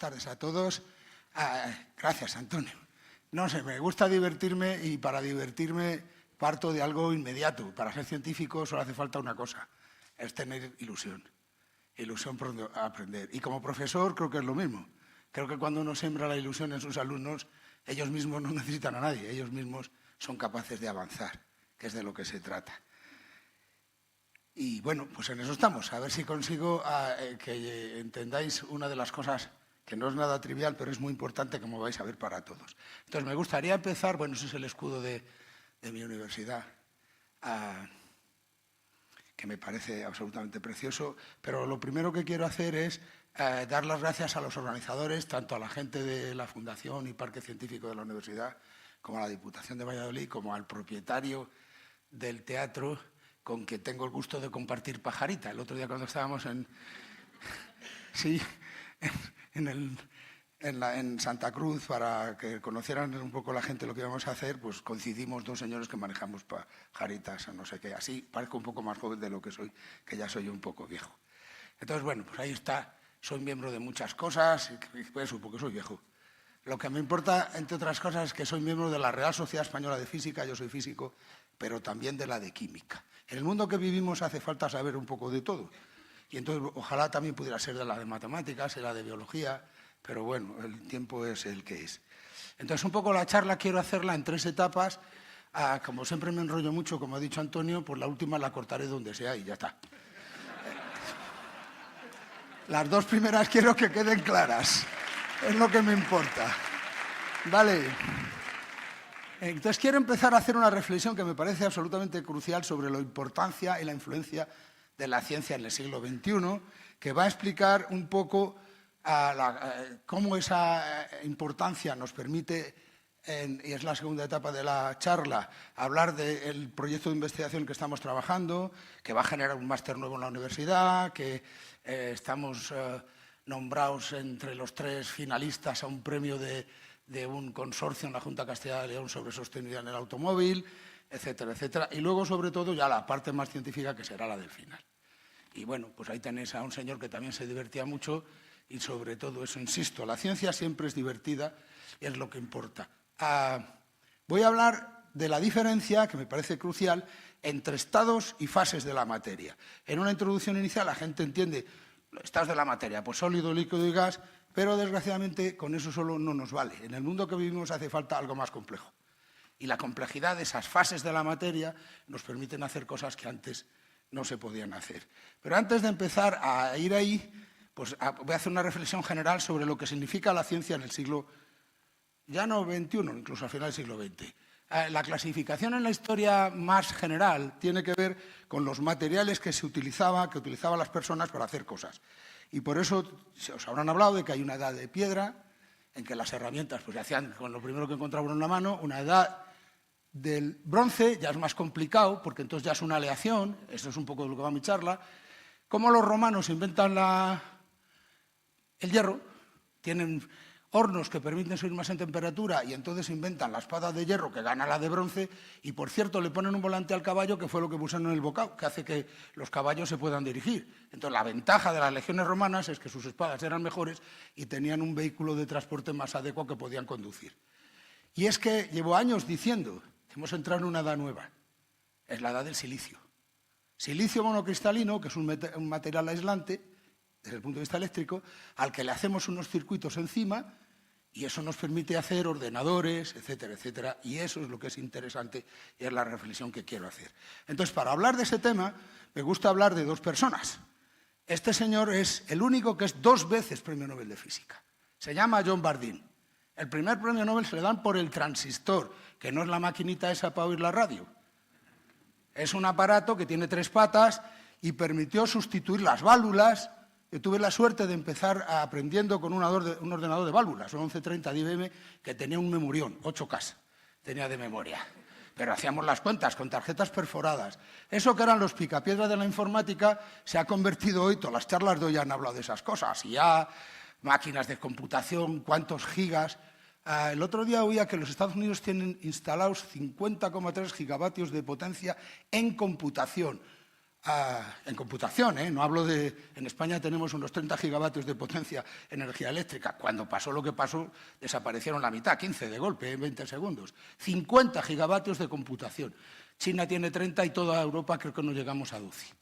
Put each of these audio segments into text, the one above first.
tardes a todos. Gracias, Antonio. No sé, me gusta divertirme y para divertirme parto de algo inmediato. Para ser científico solo hace falta una cosa, es tener ilusión. Ilusión por aprender. Y como profesor creo que es lo mismo. Creo que cuando uno siembra la ilusión en sus alumnos, ellos mismos no necesitan a nadie, ellos mismos son capaces de avanzar, que es de lo que se trata. Y bueno, pues en eso estamos, a ver si consigo que entendáis una de las cosas que no es nada trivial, pero es muy importante, como vais a ver, para todos. Entonces, me gustaría empezar, bueno, ese es el escudo de mi universidad, que me parece absolutamente precioso, pero lo primero que quiero hacer es dar las gracias a los organizadores, tanto a la gente de la Fundación y Parque Científico de la Universidad, como a la Diputación de Valladolid, como al propietario del teatro, con que tengo el gusto de compartir pajarita. El otro día cuando estábamos en Santa Cruz, para que conocieran un poco la gente lo que íbamos a hacer, pues coincidimos dos señores que manejamos pajaritas o no sé qué. Así parezco un poco más joven de lo que soy, que ya soy un poco viejo. Entonces, bueno, pues ahí está. Soy miembro de muchas cosas, eso, porque soy viejo. Lo que me importa, entre otras cosas, es que soy miembro de la Real Sociedad Española de Física, yo soy físico, pero también de la de Química. En el mundo que vivimos hace falta saber un poco de todo. Y entonces ojalá también pudiera ser de la de matemáticas, de la de biología, pero bueno, el tiempo es el que es. Entonces un poco la charla quiero hacerla en 3 etapas. Como siempre me enrollo mucho, como ha dicho Antonio, pues la última la cortaré donde sea y ya está. Las 2 primeras quiero que queden claras, es lo que me importa. Vale. Entonces quiero empezar a hacer una reflexión que me parece absolutamente crucial sobre la importancia y la influencia de la ciencia en el siglo XXI, que va a explicar un poco cómo esa importancia nos permite, y es la segunda etapa de la charla, hablar del proyecto de investigación que estamos trabajando, que va a generar un máster nuevo en la universidad, que estamos nombrados entre los 3 finalistas a un premio de un consorcio en la Junta de Castilla y León sobre sostenibilidad en el automóvil, etcétera, etcétera. Y luego, sobre todo, ya la parte más científica, que será la del final. Y bueno, pues ahí tenéis a un señor que también se divertía mucho y sobre todo eso, insisto, la ciencia siempre es divertida y es lo que importa. Voy a hablar de la diferencia, que me parece crucial, entre estados y fases de la materia. En una introducción inicial la gente entiende estados de la materia, pues sólido, líquido y gas, pero desgraciadamente con eso solo no nos vale. En el mundo que vivimos hace falta algo más complejo. Y la complejidad de esas fases de la materia nos permiten hacer cosas que antes no se podían hacer. Pero antes de empezar a ir ahí, pues voy a hacer una reflexión general sobre lo que significa la ciencia en el siglo, ya no XXI, incluso al final del siglo XX. La clasificación en la historia más general tiene que ver con los materiales que utilizaban las personas para hacer cosas. Y por eso os habrán hablado de que hay una edad de piedra, en que las herramientas pues, se hacían con lo primero que encontraban en la mano, una edad del bronce, ya es más complicado, porque entonces ya es una aleación, esto es un poco de lo que va mi charla. Cómo los romanos inventan el hierro, tienen hornos que permiten subir más en temperatura y entonces inventan la espada de hierro que gana la de bronce y, por cierto, le ponen un volante al caballo que fue lo que pusieron en el bocado, que hace que los caballos se puedan dirigir. Entonces, la ventaja de las legiones romanas es que sus espadas eran mejores y tenían un vehículo de transporte más adecuado que podían conducir. Y es que llevo años diciendo que hemos entrado en una edad nueva, es la edad del silicio. Silicio monocristalino, que es un material aislante, desde el punto de vista eléctrico, al que le hacemos unos circuitos encima y eso nos permite hacer ordenadores, etcétera, etcétera, y eso es lo que es interesante y es la reflexión que quiero hacer. Entonces, para hablar de ese tema, me gusta hablar de 2 personas. Este señor es el único que es 2 veces Premio Nobel de Física. Se llama John Bardeen. El primer Premio Nobel se le dan por el transistor, que no es la maquinita esa para oír la radio. Es un aparato que tiene 3 patas y permitió sustituir las válvulas. Yo tuve la suerte de empezar aprendiendo con un ordenador de válvulas, un 1130 de IBM, que tenía un memorión, 8K, tenía de memoria. Pero hacíamos las cuentas con tarjetas perforadas. Eso que eran los picapiedras de la informática se ha convertido hoy, todas las charlas de hoy han hablado de esas cosas, y ya máquinas de computación, cuántos gigas. El otro día oía que los Estados Unidos tienen instalados 50,3 gigavatios de potencia en computación. en computación, no hablo de... En España tenemos unos 30 gigavatios de potencia en energía eléctrica. Cuando pasó lo que pasó, desaparecieron la mitad, 15 de golpe, en 20 segundos. 50 gigavatios de computación. China tiene 30 y toda Europa creo que no llegamos a 12.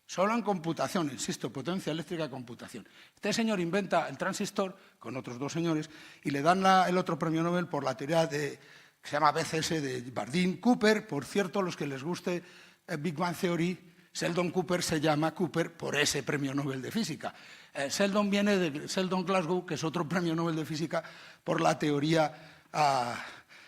Solo en computación, insisto, potencia eléctrica, computación. Este señor inventa el transistor, con otros dos señores, y le dan el otro premio Nobel por la teoría que se llama BCS de Bardeen Cooper. Por cierto, los que les guste Big Bang Theory, Sheldon Cooper se llama Cooper por ese premio Nobel de Física. Sheldon viene de Sheldon Glasgow, que es otro premio Nobel de Física por la teoría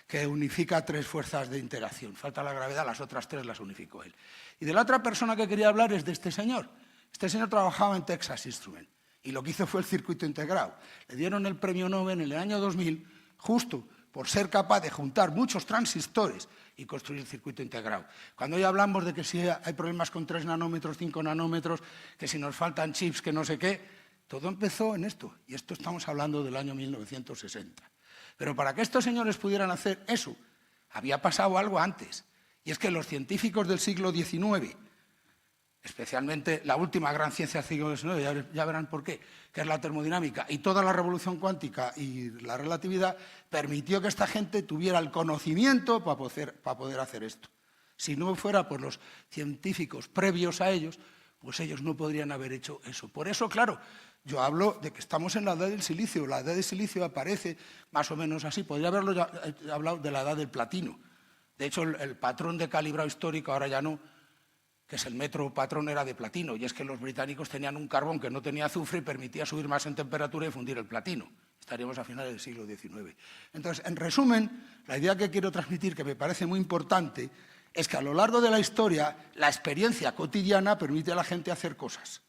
que unifica tres fuerzas de interacción. Falta la gravedad, las otras tres las unificó él. Y de la otra persona que quería hablar es de este señor. Este señor trabajaba en Texas Instruments y lo que hizo fue el circuito integrado. Le dieron el premio Nobel en el año 2000 justo por ser capaz de juntar muchos transistores y construir el circuito integrado. Cuando hoy hablamos de que si hay problemas con 3 nanómetros, 5 nanómetros, que si nos faltan chips, que no sé qué, todo empezó en esto. Y esto estamos hablando del año 1960. Pero para que estos señores pudieran hacer eso, había pasado algo antes. Y es que los científicos del siglo XIX, especialmente la última gran ciencia del siglo XIX, ya verán por qué, que es la termodinámica, y toda la revolución cuántica y la relatividad, permitió que esta gente tuviera el conocimiento para poder hacer esto. Si no fuera por los científicos previos a ellos, pues ellos no podrían haber hecho eso. Por eso, claro, yo hablo de que estamos en la edad del silicio. La edad del silicio aparece más o menos así. Podría haberlo hablado de la edad del platino. De hecho, el patrón de calibrado histórico, ahora ya no, que es el metro patrón, era de platino. Y es que los británicos tenían un carbón que no tenía azufre y permitía subir más en temperatura y fundir el platino. Estaríamos a finales del siglo XIX. Entonces, en resumen, la idea que quiero transmitir, que me parece muy importante, es que a lo largo de la historia, la experiencia cotidiana permite a la gente hacer cosas.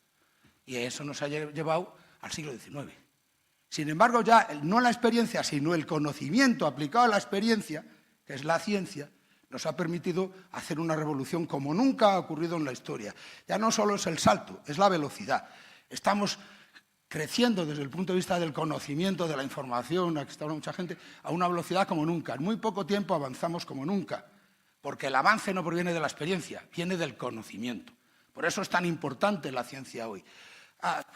Y eso nos ha llevado al siglo XIX. Sin embargo, ya no la experiencia, sino el conocimiento aplicado a la experiencia, que es la ciencia, nos ha permitido hacer una revolución como nunca ha ocurrido en la historia. Ya no solo es el salto, es la velocidad. Estamos creciendo desde el punto de vista del conocimiento, de la información, aquí está mucha gente, a una velocidad como nunca. En muy poco tiempo avanzamos como nunca, porque el avance no proviene de la experiencia, viene del conocimiento. Por eso es tan importante la ciencia hoy.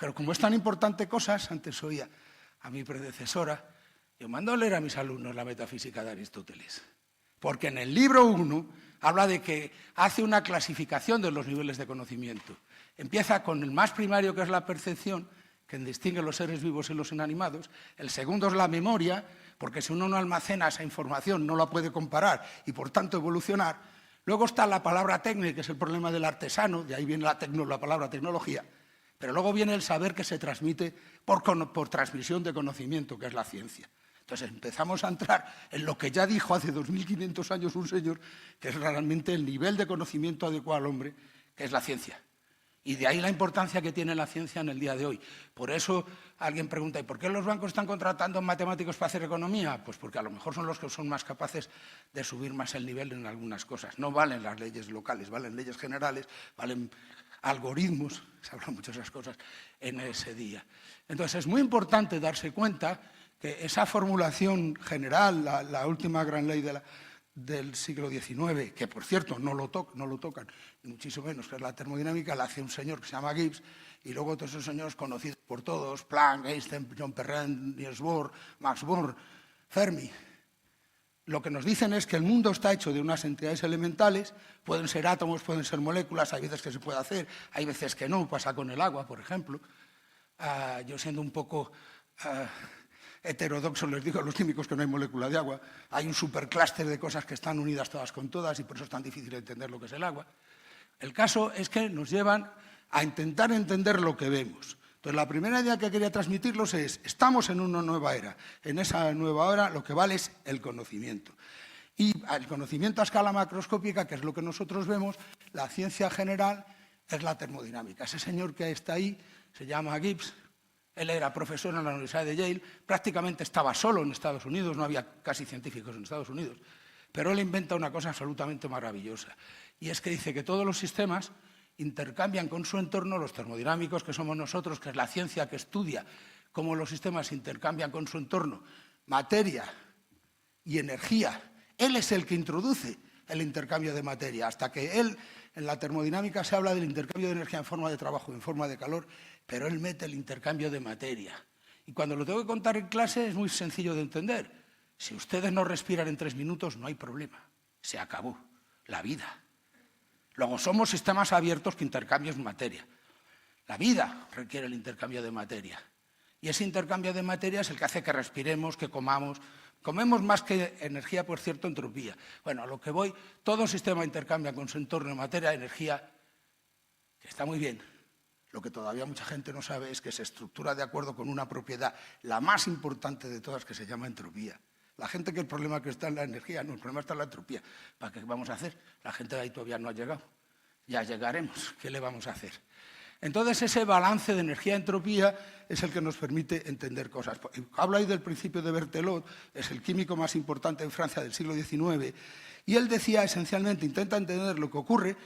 Pero como es tan importante cosas, antes oía a mi predecesora, yo mando a leer a mis alumnos la metafísica de Aristóteles. Porque en el libro 1 habla de que hace una clasificación de los niveles de conocimiento. Empieza con el más primario, que es la percepción, que distingue los seres vivos y los inanimados. El segundo es la memoria, porque si uno no almacena esa información no la puede comparar y por tanto evolucionar. Luego está la palabra técnica, que es el problema del artesano, de ahí viene la palabra tecnología. Pero luego viene el saber que se transmite por transmisión de conocimiento, que es la ciencia. Entonces empezamos a entrar en lo que ya dijo hace 2500 años un señor, que es realmente el nivel de conocimiento adecuado al hombre, que es la ciencia. Y de ahí la importancia que tiene la ciencia en el día de hoy. Por eso alguien pregunta, ¿y por qué los bancos están contratando matemáticos para hacer economía? Pues porque a lo mejor son los que son más capaces de subir más el nivel en algunas cosas. No valen las leyes locales, valen leyes generales, valen algoritmos, se hablan mucho de esas cosas en ese día. Entonces es muy importante darse cuenta que esa formulación general, la última gran ley del siglo XIX, que por cierto no lo tocan, ni muchísimo menos, que es la termodinámica, la hace un señor que se llama Gibbs, y luego todos esos señores conocidos por todos, Planck, Einstein, John Perrin, Niels Bohr, Max Born, Fermi. Lo que nos dicen es que el mundo está hecho de unas entidades elementales, pueden ser átomos, pueden ser moléculas, hay veces que se puede hacer, hay veces que no, pasa con el agua, por ejemplo. Yo siendo un poco heterodoxo les digo a los químicos que no hay molécula de agua, hay un superclúster de cosas que están unidas todas con todas y por eso es tan difícil entender lo que es el agua. El caso es que nos llevan a intentar entender lo que vemos. Entonces, la primera idea que quería transmitirlos es, estamos en una nueva era. En esa nueva era lo que vale es el conocimiento. Y el conocimiento a escala macroscópica, que es lo que nosotros vemos, la ciencia general es la termodinámica. Ese señor que está ahí se llama Gibbs. Él era profesor en la Universidad de Yale, prácticamente estaba solo en Estados Unidos, no había casi científicos en Estados Unidos, pero él inventa una cosa absolutamente maravillosa, y es que dice que todos los sistemas intercambian con su entorno, los termodinámicos, que somos nosotros, que es la ciencia que estudia cómo los sistemas intercambian con su entorno materia y energía. Él es el que introduce el intercambio de materia, hasta que él, en la termodinámica se habla del intercambio de energía en forma de trabajo, en forma de calor, pero él mete el intercambio de materia. Y cuando lo tengo que contar en clase es muy sencillo de entender. Si ustedes no respiran en 3 minutos, no hay problema. Se acabó la vida. Luego somos sistemas abiertos que intercambian materia. La vida requiere el intercambio de materia. Y ese intercambio de materia es el que hace que respiremos, que comamos. Comemos más que energía, por cierto, entropía. Bueno, a lo que voy, todo sistema intercambia con su entorno materia, energía, que está muy bien. Lo que todavía mucha gente no sabe es que se estructura de acuerdo con una propiedad, la más importante de todas, que se llama entropía. La gente que el problema que está en la energía, no, el problema está en la entropía. ¿Para qué vamos a hacer? La gente de ahí todavía no ha llegado. Ya llegaremos. ¿Qué le vamos a hacer? Entonces, ese balance de energía-entropía es el que nos permite entender cosas. Hablo ahí del principio de Berthelot, es el químico más importante en Francia del siglo XIX, y él decía, esencialmente, intenta entender lo que ocurre,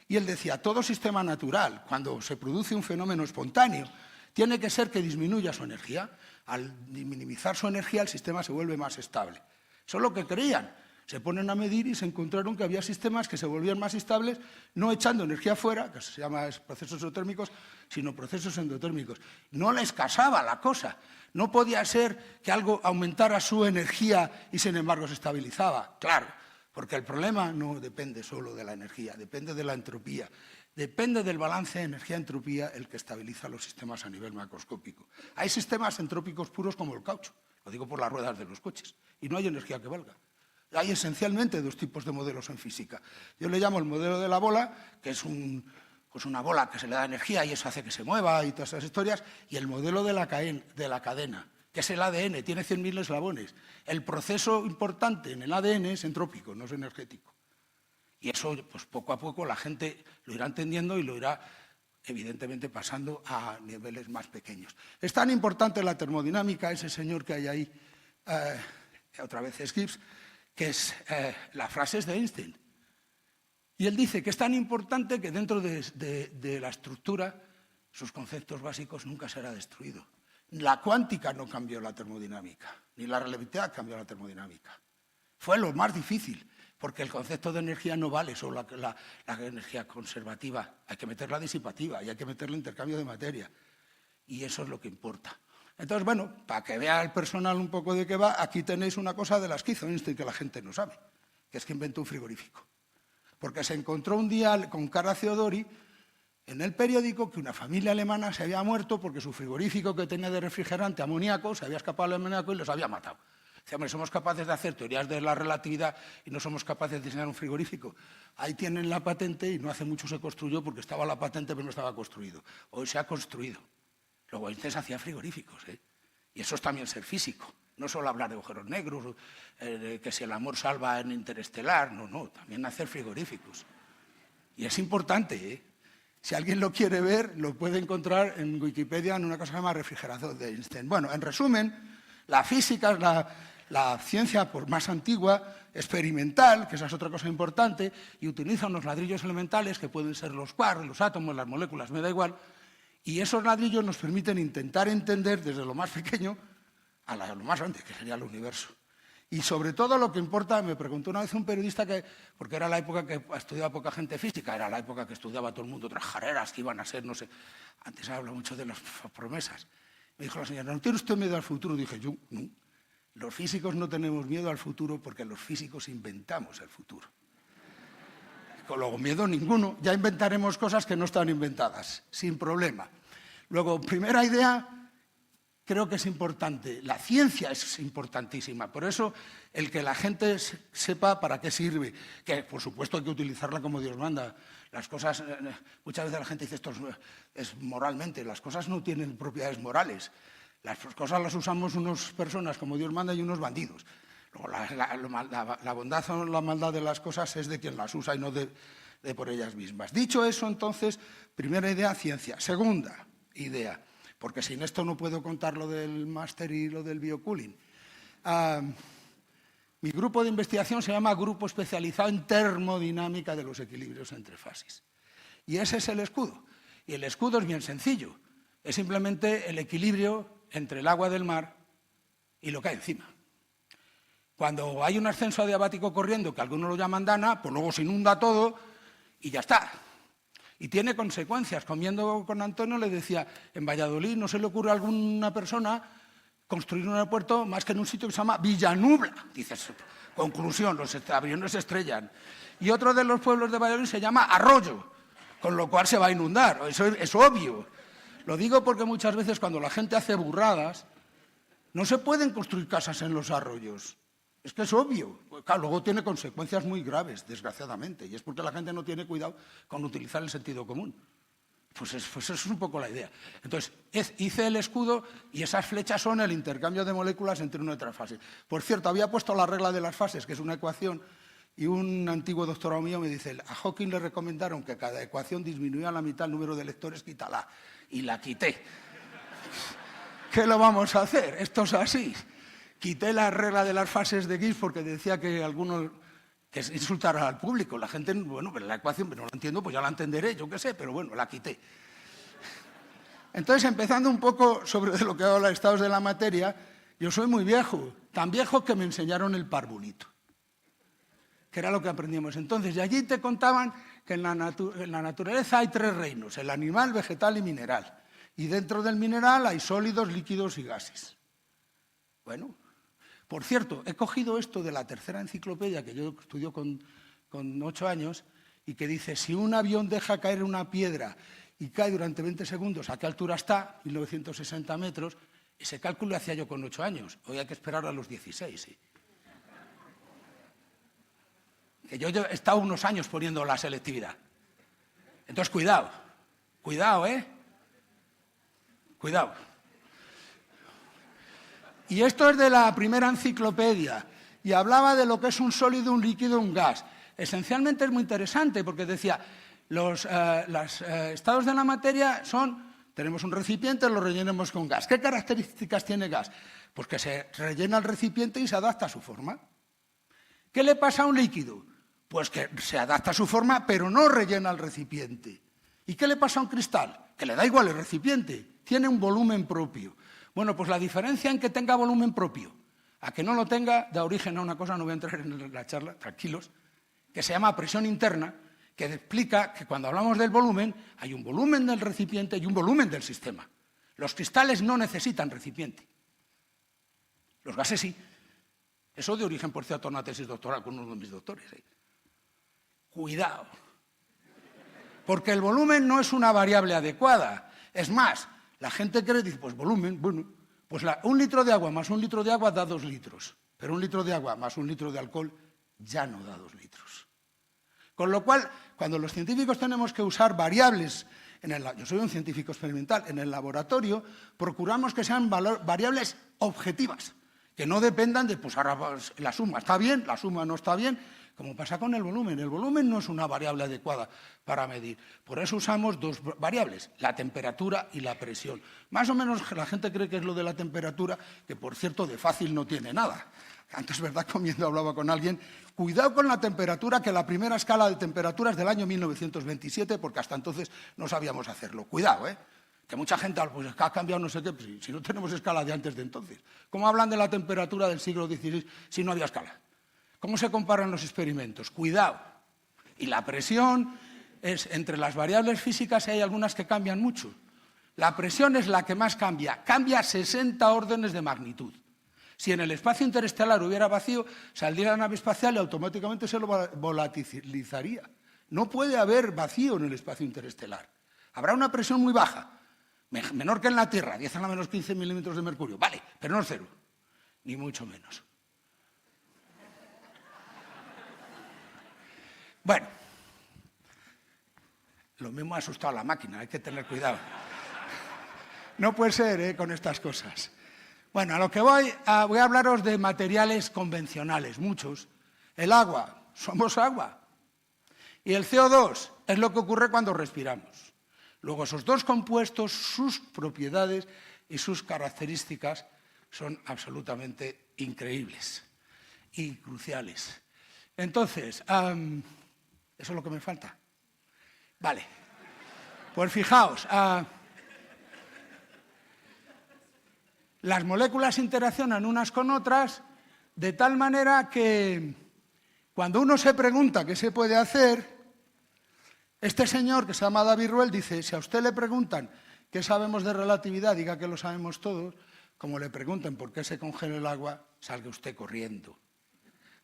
y él decía, todo sistema natural, cuando se produce un fenómeno espontáneo, tiene que ser que disminuya su energía. Al minimizar su energía, el sistema se vuelve más estable. Eso es lo que creían. Se ponen a medir y se encontraron que había sistemas que se volvían más estables, no echando energía fuera, que se llama procesos exotérmicos, sino procesos endotérmicos. No les casaba la cosa. No podía ser que algo aumentara su energía y, sin embargo, se estabilizaba. Claro, porque el problema no depende solo de la energía, depende de la entropía. Depende del balance de energía-entropía el que estabiliza los sistemas a nivel macroscópico. Hay sistemas entrópicos puros como el caucho, lo digo por las ruedas de los coches, y no hay energía que valga. Hay esencialmente 2 tipos de modelos en física. Yo le llamo el modelo de la bola, que es una bola que se le da energía y eso hace que se mueva y todas esas historias, y el modelo de la cadena, que es el ADN, tiene 100.000 eslabones. El proceso importante en el ADN es entrópico, no es energético. Y eso, pues poco a poco, la gente lo irá entendiendo y lo irá, evidentemente, pasando a niveles más pequeños. Es tan importante la termodinámica, ese señor que hay ahí, otra vez es Gibbs, que es, la frase es de Einstein. Y él dice que es tan importante que dentro de la estructura, sus conceptos básicos nunca será destruido. La cuántica no cambió la termodinámica, ni la relatividad cambió la termodinámica. Fue lo más difícil, porque el concepto de energía no vale solo la energía conservativa, hay que meter la disipativa y hay que meter el intercambio de materia. Y eso es lo que importa. Entonces, bueno, para que vea el personal un poco de qué va, aquí tenéis una cosa de las que hizo Einstein que la gente no sabe, que es que inventó un frigorífico. Porque se encontró un día con Carl Theodori en el periódico que una familia alemana se había muerto porque su frigorífico que tenía de refrigerante amoníaco se había escapado al amoníaco y los había matado. Dice, hombre, somos capaces de hacer teorías de la relatividad y no somos capaces de diseñar un frigorífico. Ahí tienen la patente y no hace mucho se construyó porque estaba la patente pero no estaba construido. Hoy se ha construido. Luego Einstein hacía frigoríficos, y eso es también ser físico. No solo hablar de agujeros negros, que si el amor salva en Interestelar, no, también hacer frigoríficos. Y es importante, Si alguien lo quiere ver, lo puede encontrar en Wikipedia en una cosa que se llama refrigeración de Einstein. Bueno, en resumen, la física es la ciencia por más antigua, experimental, que esa es otra cosa importante, y utiliza unos ladrillos elementales que pueden ser los quarks, los átomos, las moléculas, me da igual, y esos ladrillos nos permiten intentar entender desde lo más pequeño a lo más grande, que sería el universo. Y sobre todo lo que importa, me preguntó una vez un periodista, porque era la época que estudiaba poca gente física, era la época que estudiaba todo el mundo otras carreras que iban a ser, no sé, antes se habla mucho de las promesas. Me dijo la señora, ¿no tiene usted miedo al futuro? Dije yo, no. Los físicos no tenemos miedo al futuro porque los físicos inventamos el futuro. Luego, miedo ninguno, ya inventaremos cosas que no están inventadas, sin problema. Luego, primera idea, creo que es importante. La ciencia es importantísima, por eso el que la gente sepa para qué sirve, que por supuesto hay que utilizarla como Dios manda. Las cosas, muchas veces la gente dice esto es moralmente, las cosas no tienen propiedades morales. Las cosas las usamos unas personas como Dios manda y unos bandidos. Luego, la bondad o la maldad de las cosas es de quien las usa y no de por ellas mismas. Dicho eso, entonces, primera idea, ciencia. Segunda idea, porque sin esto no puedo contar lo del máster y lo del biocooling. Mi grupo de investigación se llama Grupo Especializado en Termodinámica de los Equilibrios entre Fases. Y ese es el escudo. Y el escudo es bien sencillo. Es simplemente el equilibrio entre el agua del mar y lo que hay encima. Cuando hay un ascenso adiabático corriendo, que algunos lo llaman dana, pues luego se inunda todo y ya está. Y tiene consecuencias. Comiendo con Antonio le decía, en Valladolid no se le ocurre a alguna persona construir un aeropuerto más que en un sitio que se llama Villanubla. Dices, conclusión, los aviones se estrellan. Y otro de los pueblos de Valladolid se llama Arroyo, con lo cual se va a inundar. Eso es obvio. Lo digo porque muchas veces cuando la gente hace burradas, no se pueden construir casas en los arroyos. Es que es obvio. Claro, luego tiene consecuencias muy graves, desgraciadamente, y es porque la gente no tiene cuidado con utilizar el sentido común. Pues eso es un poco la idea. Entonces, hice el escudo y esas flechas son el intercambio de moléculas entre una y otra fase. Por cierto, había puesto la regla de las fases, que es una ecuación, y un antiguo doctorado mío me dice, a Hawking le recomendaron que cada ecuación disminuía a la mitad el número de lectores, quítala. Y la quité. ¿Qué lo vamos a hacer? Esto es así. Quité la regla de las fases de Gibbs porque decía que algunos que insultara al público. La gente, bueno, pero la ecuación, pero no la entiendo, pues ya la entenderé, yo qué sé, pero bueno, la quité. Entonces, empezando un poco sobre lo que habla estados de la materia, yo soy muy viejo, tan viejo que me enseñaron el parvulito, que era lo que aprendíamos entonces. Y allí te contaban que en la naturaleza hay 3 reinos, el animal, vegetal y mineral. Y dentro del mineral hay sólidos, líquidos y gases. Bueno, por cierto, he cogido esto de la tercera enciclopedia que yo estudio con 8 años y que dice, si un avión deja caer una piedra y cae durante 20 segundos, ¿a qué altura está? 1960 metros. Ese cálculo lo hacía yo con 8 años. Hoy hay que esperar a los 16, ¿sí? Que yo he estado unos años poniendo la selectividad. Entonces, cuidado, cuidado. Y esto es de la primera enciclopedia, y hablaba de lo que es un sólido, un líquido, un gas. Esencialmente es muy interesante, porque decía, los estados de la materia son, tenemos un recipiente, lo rellenamos con gas. ¿Qué características tiene gas? Pues que se rellena el recipiente y se adapta a su forma. ¿Qué le pasa a un líquido? Pues que se adapta a su forma, pero no rellena el recipiente. ¿Y qué le pasa a un cristal? Que le da igual el recipiente, tiene un volumen propio. Bueno, pues la diferencia en que tenga volumen propio a que no lo tenga da origen a una cosa, no voy a entrar en la charla, tranquilos, que se llama presión interna, que explica que cuando hablamos del volumen, hay un volumen del recipiente y un volumen del sistema. Los cristales no necesitan recipiente. Los gases sí. Eso de origen, por cierto, a una tesis doctoral con uno de mis doctores. Cuidado. Porque el volumen no es una variable adecuada. Es más, la gente cree, dice, pues volumen, bueno, pues 1 litro de agua más 1 litro de agua da 2 litros. Pero 1 litro de agua más 1 litro de alcohol ya no da 2 litros. Con lo cual, cuando los científicos tenemos que usar variables, yo soy un científico experimental, en el laboratorio procuramos que sean variables objetivas, que no dependan de, pues ahora la suma está bien, la suma no está bien, como pasa con el volumen. El volumen no es una variable adecuada para medir. Por eso usamos 2 variables, la temperatura y la presión. Más o menos la gente cree que es lo de la temperatura, que por cierto de fácil no tiene nada. Antes, ¿verdad? Comiendo hablaba con alguien. Cuidado con la temperatura, que la primera escala de temperatura es del año 1927, porque hasta entonces no sabíamos hacerlo. Cuidado, ¿eh? Que mucha gente pues, ha cambiado no sé qué, pues, si no tenemos escala de antes de entonces. ¿Cómo hablan de la temperatura del siglo XVI si no había escala? ¿Cómo se comparan los experimentos? Cuidado. Y la presión es, entre las variables físicas hay algunas que cambian mucho. La presión es la que más cambia 60 órdenes de magnitud. Si en el espacio interestelar hubiera vacío, saldría la nave espacial y automáticamente se lo volatilizaría. No puede haber vacío en el espacio interestelar. Habrá una presión muy baja, menor que en la Tierra, 10 a la menos 15 milímetros de mercurio. Vale, pero no es 0, ni mucho menos. Bueno, lo mismo ha asustado a la máquina, hay que tener cuidado. No puede ser con estas cosas. Bueno, a lo que voy a hablaros de materiales convencionales, muchos. El agua, somos agua. Y el CO2 es lo que ocurre cuando respiramos. Luego, esos 2 compuestos, sus propiedades y sus características son absolutamente increíbles y cruciales. Entonces, ¿eso es lo que me falta? Vale. Pues fijaos, las moléculas interaccionan unas con otras De tal manera que cuando uno se pregunta qué se puede hacer, este señor que se llama David Ruel dice, si a usted le preguntan qué sabemos de relatividad, diga que lo sabemos todos, como le pregunten por qué se congela el agua, salga usted corriendo.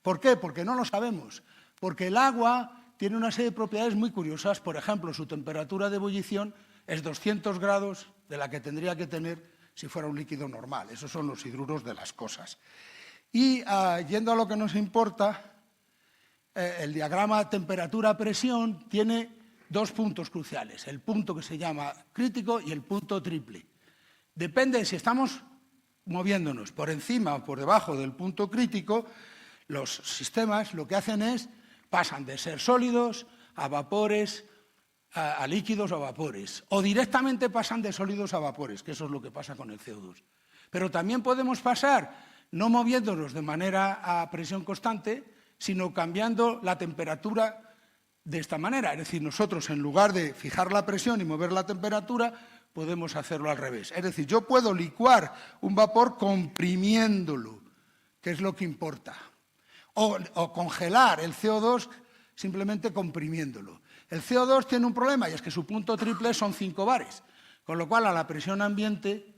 ¿Por qué? Porque no lo sabemos. Porque el agua tiene una serie de propiedades muy curiosas. Por ejemplo, su temperatura de ebullición es 200 grados de la que tendría que tener si fuera un líquido normal. Esos son los hidruros de las cosas. Y yendo a lo que nos importa, el diagrama temperatura-presión tiene dos puntos cruciales, el punto que se llama crítico y el punto triple. Depende de si estamos moviéndonos por encima o por debajo del punto crítico, los sistemas lo que hacen es, pasan de ser sólidos a vapores, a líquidos o a vapores, o directamente pasan de sólidos a vapores, que eso es lo que pasa con el CO2. Pero también podemos pasar, no moviéndonos de manera a presión constante, sino cambiando la temperatura de esta manera. Es decir, nosotros en lugar de fijar la presión y mover la temperatura, podemos hacerlo al revés. Es decir, yo puedo licuar un vapor comprimiéndolo, que es lo que importa. O congelar el CO2 simplemente comprimiéndolo. El CO2 tiene un problema y es que su punto triple son 5 bares, con lo cual a la presión ambiente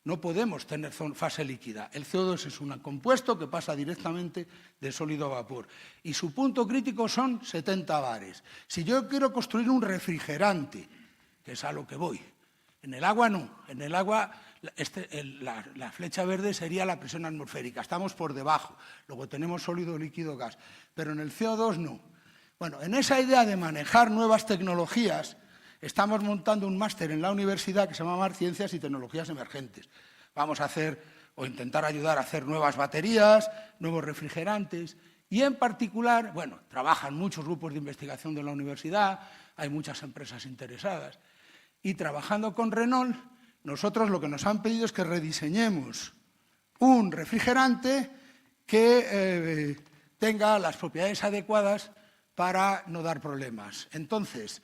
no podemos tener fase líquida. El CO2 es un compuesto que pasa directamente de sólido a vapor y su punto crítico son 70 bares. Si yo quiero construir un refrigerante, que es a lo que voy, en el agua no, en el agua la flecha verde sería la presión atmosférica, estamos por debajo, luego tenemos sólido, líquido, gas, pero en el CO2 no. Bueno, en esa idea de manejar nuevas tecnologías, estamos montando un máster en la universidad que se llama Ciencias y Tecnologías Emergentes. Vamos a hacer o intentar ayudar a hacer nuevas baterías, nuevos refrigerantes y en particular, bueno, trabajan muchos grupos de investigación de la universidad, hay muchas empresas interesadas y trabajando con Renault, nosotros lo que nos han pedido es que rediseñemos un refrigerante que tenga las propiedades adecuadas para no dar problemas. Entonces,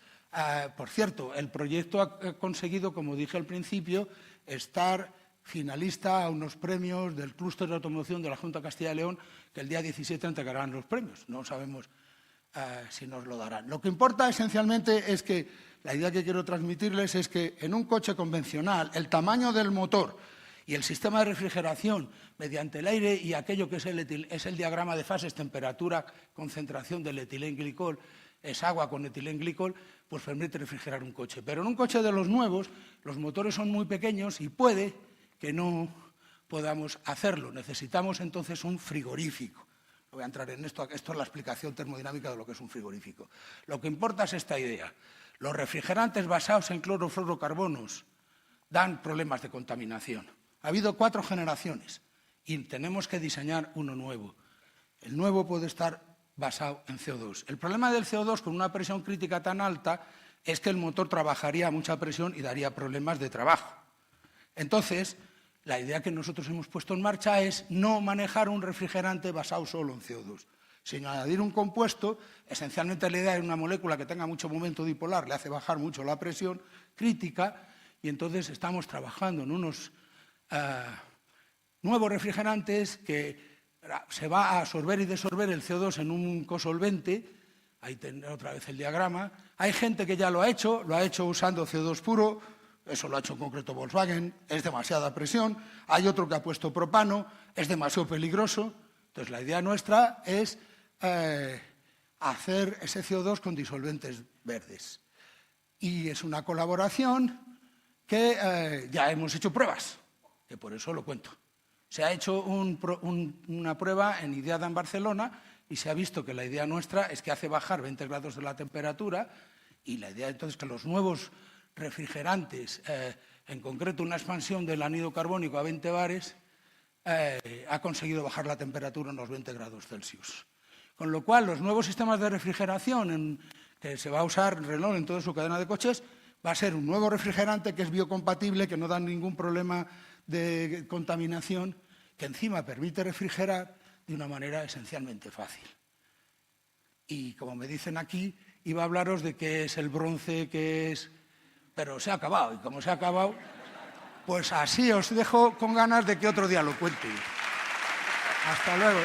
por cierto, el proyecto ha conseguido, como dije al principio, estar finalista a unos premios del Clúster de Automoción de la Junta de Castilla y León, que el día 17 entregarán los premios. No sabemos si nos lo darán. Lo que importa esencialmente es que la idea que quiero transmitirles es que en un coche convencional el tamaño del motor y el sistema de refrigeración mediante el aire y aquello que es el diagrama de fases, temperatura, concentración del etilenglicol, es agua con etilenglicol, pues permite refrigerar un coche. Pero en un coche de los nuevos, los motores son muy pequeños y puede que no podamos hacerlo. Necesitamos entonces un frigorífico. No voy a entrar en esto, esto es la explicación termodinámica de lo que es un frigorífico. Lo que importa es esta idea. Los refrigerantes basados en clorofluorocarbonos dan problemas de contaminación. Ha habido 4 generaciones y tenemos que diseñar uno nuevo. El nuevo puede estar basado en CO2. El problema del CO2 con una presión crítica tan alta es que el motor trabajaría a mucha presión y daría problemas de trabajo. Entonces, la idea que nosotros hemos puesto en marcha es no manejar un refrigerante basado solo en CO2, sino añadir un compuesto. Esencialmente la idea es una molécula que tenga mucho momento dipolar, le hace bajar mucho la presión crítica y entonces estamos trabajando en unos nuevos refrigerantes que se va a absorber y desorber el CO2 en un cosolvente. Ahí tendré otra vez el diagrama. Hay gente que ya lo ha hecho usando CO2 puro, eso lo ha hecho en concreto Volkswagen, es demasiada presión. Hay otro que ha puesto propano, es demasiado peligroso. Entonces la idea nuestra es hacer ese CO2 con disolventes verdes. Y es una colaboración que ya hemos hecho pruebas, que por eso lo cuento. Se ha hecho una prueba en IDIADA en Barcelona y se ha visto que la idea nuestra es que hace bajar 20 grados de la temperatura y la idea entonces que los nuevos refrigerantes, en concreto una expansión del anhídrido carbónico a 20 bares, ha conseguido bajar la temperatura unos 20 grados Celsius. Con lo cual, los nuevos sistemas de refrigeración que se va a usar Renault en toda su cadena de coches va a ser un nuevo refrigerante que es biocompatible, que no da ningún problema de contaminación, que encima permite refrigerar de una manera esencialmente fácil. Y como me dicen aquí, iba a hablaros de qué es el bronce, qué es... Pero se ha acabado, y como se ha acabado, pues así os dejo con ganas de que otro día lo cuente. Hasta luego.